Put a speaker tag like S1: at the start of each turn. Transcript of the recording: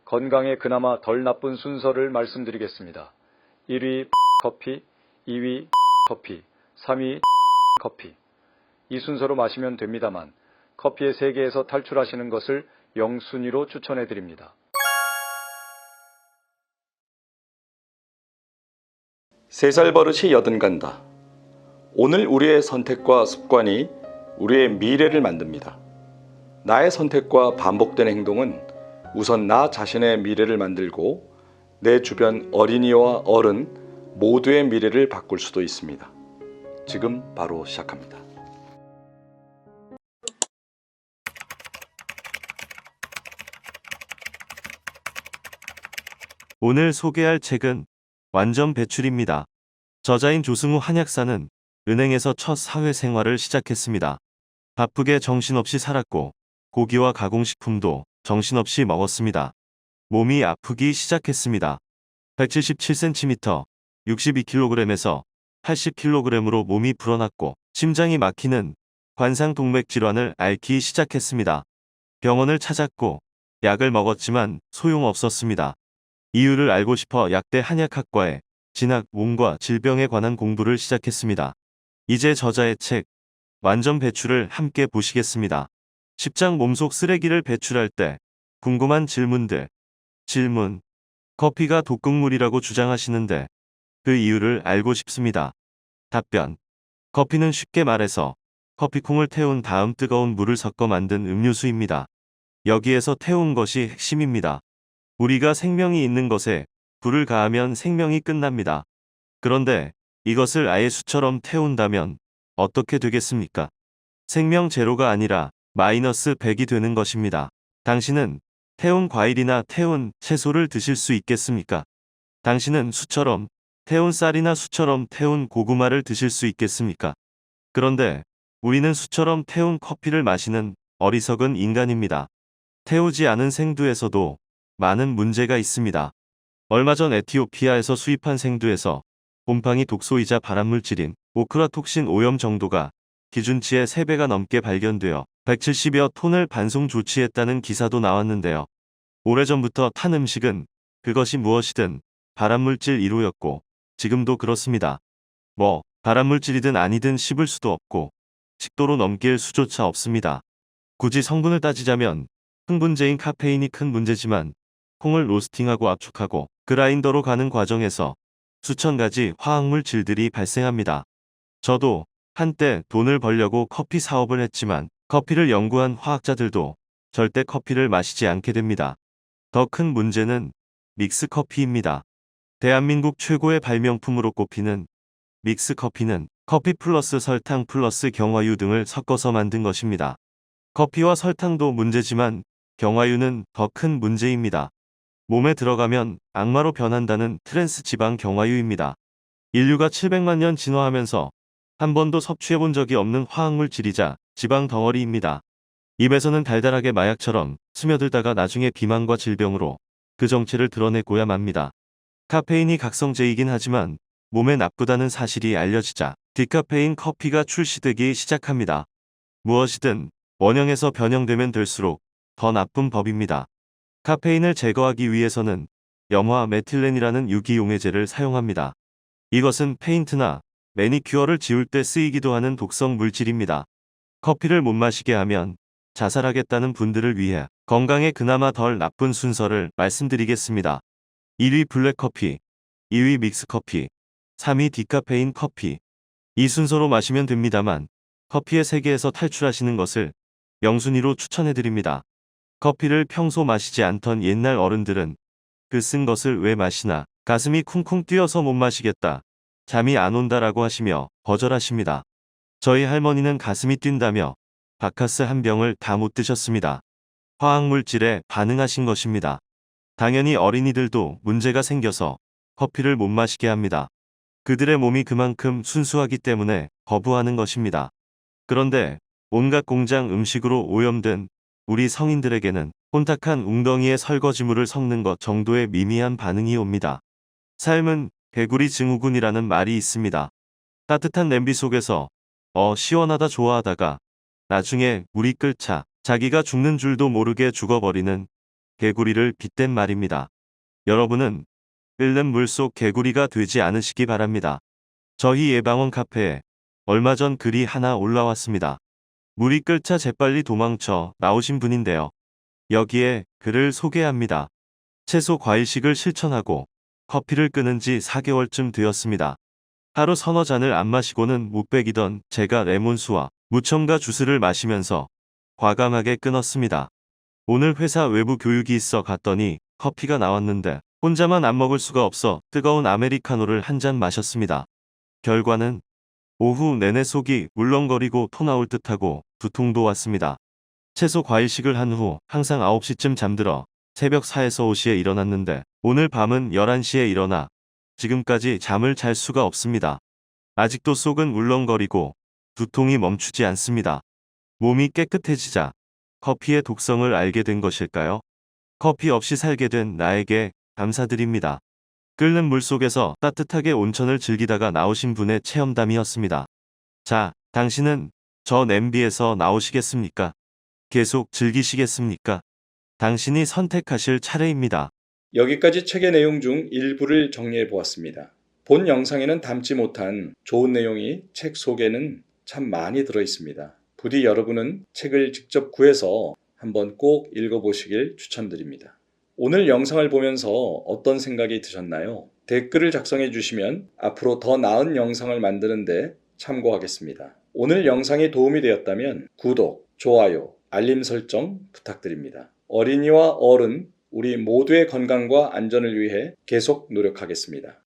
S1: 건강에 그나마 덜 나쁜 순서를 말씀드리겠습니다. 1위 커피, 2위 커피, 3위 커피. 이 순서로 마시면 됩니다만 커피의 세계에서 탈출하시는 것을 0순위로 추천해 드립니다.
S2: 세 살 버릇이 여든간다. 오늘 우리의 선택과 습관이 우리의 미래를 만듭니다. 나의 선택과 반복된 행동은 우선 나 자신의 미래를 만들고 내 주변 어린이와 어른 모두의 미래를 바꿀 수도 있습니다. 지금 바로 시작합니다.
S3: 오늘 소개할 책은 완전 배출입니다. 저자인 조승우 한약사는 은행에서 첫 사회생활을 시작했습니다. 바쁘게 정신없이 살았고 고기와 가공식품도 정신없이 먹었습니다. 몸이 아프기 시작했습니다. 177cm, 62kg에서 80kg으로 몸이 불어났고 심장이 막히는 관상동맥 질환을 앓기 시작했습니다. 병원을 찾았고 약을 먹었지만 소용없었습니다. 이유를 알고 싶어 약대 한약학과에 진학, 몸과 질병에 관한 공부를 시작했습니다. 이제 저자의 책 완전 배출을 함께 보시겠습니다. 10장 몸속 쓰레기를 배출할 때 궁금한 질문들. 질문. 커피가 독극물이라고 주장하시는데 그 이유를 알고 싶습니다. 답변. 커피는 쉽게 말해서 커피콩을 태운 다음 뜨거운 물을 섞어 만든 음료수입니다. 여기에서 태운 것이 핵심입니다. 우리가 생명이 있는 것에 불을 가하면 생명이 끝납니다. 그런데 이것을 아예 수처럼 태운다면 어떻게 되겠습니까? 생명 제로가 아니라 마이너스 100이 되는 것입니다. 당신은 태운 과일이나 태운 채소를 드실 수 있겠습니까? 당신은 수처럼 태운 쌀이나 수처럼 태운 고구마를 드실 수 있겠습니까? 그런데 우리는 수처럼 태운 커피를 마시는 어리석은 인간입니다. 태우지 않은 생두에서도 많은 문제가 있습니다. 얼마 전 에티오피아에서 수입한 생두에서 곰팡이 독소이자 발암물질인 오크라톡신 오염 정도가 기준치의 3배가 넘게 발견되어 170여 톤을 반송 조치했다는 기사도 나왔는데요. 오래전부터 탄 음식은 그것이 무엇이든 발암물질 1호였고 지금도 그렇습니다. 발암물질이든 아니든 씹을 수도 없고 식도로 넘길 수조차 없습니다. 굳이 성분을 따지자면 흥분제인 카페인이 큰 문제지만 콩을 로스팅하고 압축하고 그라인더로 가는 과정에서 수천 가지 화학물질들이 발생합니다. 저도 한때 돈을 벌려고 커피 사업을 했지만 커피를 연구한 화학자들도 절대 커피를 마시지 않게 됩니다. 더 큰 문제는 믹스커피입니다. 대한민국 최고의 발명품으로 꼽히는 믹스커피는 커피 플러스 설탕 플러스 경화유 등을 섞어서 만든 것입니다. 커피와 설탕도 문제지만 경화유는 더 큰 문제입니다. 몸에 들어가면 악마로 변한다는 트랜스 지방 경화유입니다. 인류가 700만 년 진화하면서 한 번도 섭취해본 적이 없는 화학물질이자 지방 덩어리입니다. 입에서는 달달하게 마약처럼 스며들다가 나중에 비만과 질병으로 그 정체를 드러내고야 맙니다. 카페인이 각성제이긴 하지만 몸에 나쁘다는 사실이 알려지자 디카페인 커피가 출시되기 시작합니다. 무엇이든 원형에서 변형되면 될수록 더 나쁜 법입니다. 카페인을 제거하기 위해서는 염화 메틸렌이라는 유기용해제를 사용합니다. 이것은 페인트나 매니큐어를 지울 때 쓰이기도 하는 독성 물질입니다. 커피를 못 마시게 하면 자살하겠다는 분들을 위해 건강에 그나마 덜 나쁜 순서를 말씀드리겠습니다. 1위 블랙커피, 2위 믹스커피, 3위 디카페인 커피. 이 순서로 마시면 됩니다만 커피의 세계에서 탈출하시는 것을 0순위로 추천해드립니다. 커피를 평소 마시지 않던 옛날 어른들은 그 쓴 것을 왜 마시나 가슴이 쿵쿵 뛰어서 못 마시겠다, 잠이 안 온다라고 하시며 거절하십니다. 저희 할머니는 가슴이 뛴다며 바카스 한 병을 다 못 드셨습니다. 화학물질에 반응하신 것입니다. 당연히 어린이들도 문제가 생겨서 커피를 못 마시게 합니다. 그들의 몸이 그만큼 순수하기 때문에 거부하는 것입니다. 그런데 온갖 공장 음식으로 오염된 우리 성인들에게는 혼탁한 웅덩이에 설거지물을 섞는 것 정도의 미미한 반응이 옵니다. 삶은 개구리 증후군이라는 말이 있습니다. 따뜻한 냄비 속에서 시원하다 좋아하다가 나중에 물이 끓자 자기가 죽는 줄도 모르게 죽어버리는 개구리를 빗댄 말입니다. 여러분은 끓는 물속 개구리가 되지 않으시기 바랍니다. 저희 예방원 카페에 얼마 전 글이 하나 올라왔습니다. 물이 끓자 재빨리 도망쳐 나오신 분인데요. 여기에 글을 소개합니다. 채소 과일식을 실천하고 커피를 끊은 지 4개월쯤 되었습니다. 하루 서너 잔을 안 마시고는 못 베기던 제가 레몬수와 무첨가 주스를 마시면서 과감하게 끊었습니다. 오늘 회사 외부 교육이 있어 갔더니 커피가 나왔는데 혼자만 안 먹을 수가 없어 뜨거운 아메리카노를 한 잔 마셨습니다. 결과는 오후 내내 속이 물렁거리고 토 나올 듯하고 두통도 왔습니다. 채소 과일식을 한 후 항상 9시쯤 잠들어 새벽 4에서 5시에 일어났는데 오늘 밤은 11시에 일어나 지금까지 잠을 잘 수가 없습니다. 아직도 속은 울렁거리고 두통이 멈추지 않습니다. 몸이 깨끗해지자 커피의 독성을 알게 된 것일까요? 커피 없이 살게 된 나에게 감사드립니다. 끓는 물 속에서 따뜻하게 온천을 즐기다가 나오신 분의 체험담이었습니다. 자, 당신은 저 냄비에서 나오시겠습니까? 계속 즐기시겠습니까? 당신이 선택하실 차례입니다.
S2: 여기까지 책의 내용 중 일부를 정리해 보았습니다. 본 영상에는 담지 못한 좋은 내용이 책 속에는 참 많이 들어 있습니다. 부디 여러분은 책을 직접 구해서 한번 꼭 읽어보시길 추천드립니다. 오늘 영상을 보면서 어떤 생각이 드셨나요? 댓글을 작성해 주시면 앞으로 더 나은 영상을 만드는데 참고하겠습니다. 오늘 영상이 도움이 되었다면 구독, 좋아요, 알림 설정 부탁드립니다. 어린이와 어른, 우리 모두의 건강과 안전을 위해 계속 노력하겠습니다.